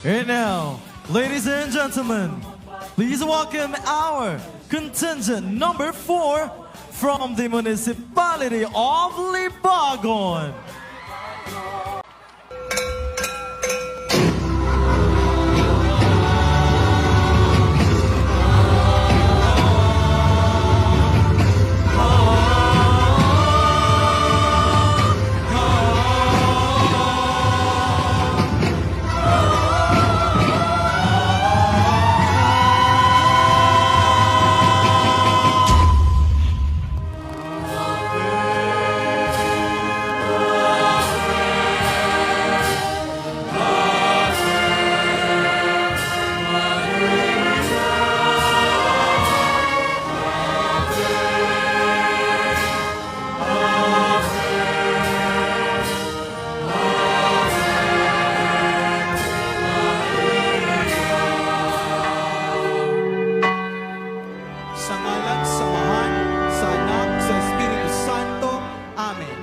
And now, ladies and gentlemen, please welcome our contingent number 4 from the municipality of Libagon. Sa ngalan, samahan, sa anak, sa Espiritu Santo. Amen.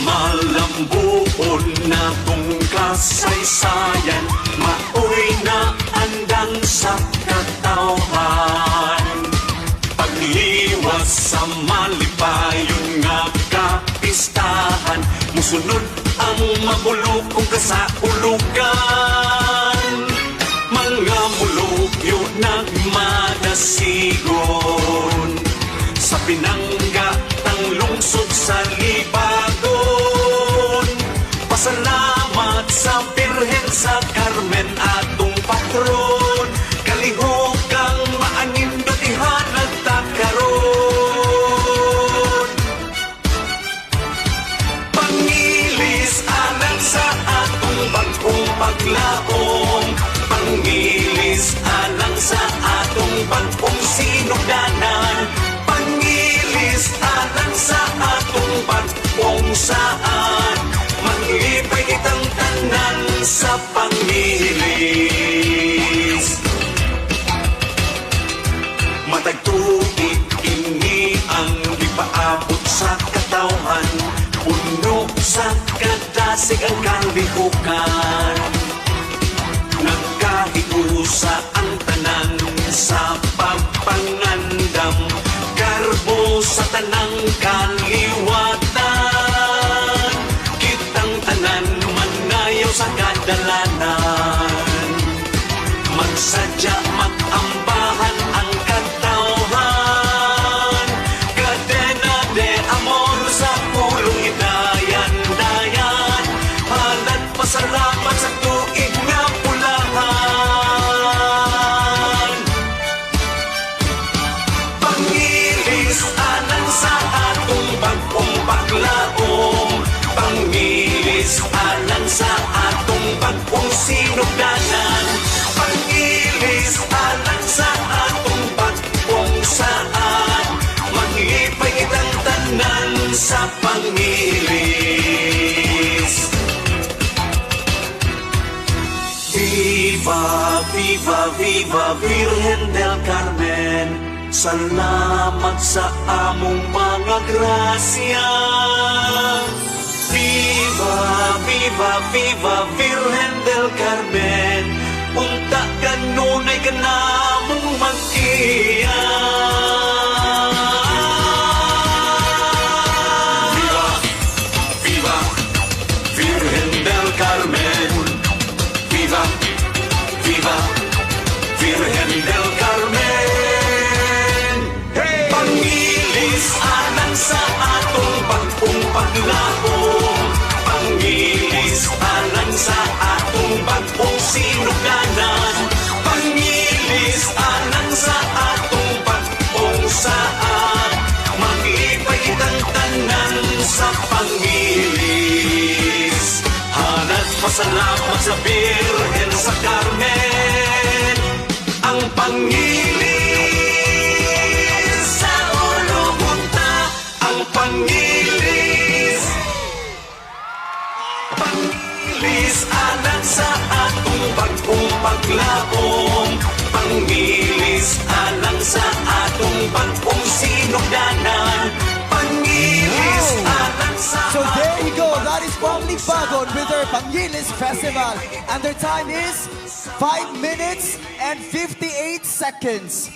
Malambuon na tong kasaysayan, maoy na andang sa katawhan. Pagliwas sa malipayon nga kapistahan, musunod ang mabulokong kasaulugan. Mga mulukyo nagmadasigon sa pinanggatang lungsod sa Libagon. Pasalamat sa Birhen sa Carmen atong patron, kalihokang maanindutihan at takaron. Pangilis alang sa atong bagong paglaom, pangilis alang sa atong bagong sinugdanan, pangilis alang sa atong bagong saan, manglipay kitang tanan sa pangilis. Matagtuig ini ang ipaabot sa katawhan, puno sa kadasig ang kalihukan. Nagkahiusa ang tanan sa pagpangandam, karbo sa tanang kaliwatan. Kitang tanan manayaw sa kadalanan, magsadya magambahan ang katawhan. Kadena de amor sa pulong idayan-dayan, halat pasalamat sa tuig nga pulahan. Pangilis alang sa atong bagong paglaom, pangilis alang sa atong bagong sinugdanan, pangilis alang sa atong bagong saan, maglipay kitang tanan sa pangilis. Viva Viva, viva, viva Virgen del Carmen. Salamat sa among mga grasya. Viva, viva, viva Virgen del Carmen. Unta kanunay ka namong mag-iya. Viva, viva Virgen del Carmen. Viva, viva Virgen del Carmen. Pangilis anan sa atong bagong paglaom. Pangilis anan sa atong bagong sinuganan. Pangilis anan sa atong bagong saat. Mag-ibay ng tanan sa pangilis. Hanat pasalamat sa Birhen sa Carmen. Ang pangilis sa ulugunta. Ang pangilis. Pangilis anan sa atong bagong paglaom. Pangilis anan sa atong bagong sinugdanan. Pangilis anan sa So there you go, that is Wangli Bagon with their Pangilis Festival. And their time is 5 minutes and 58 seconds.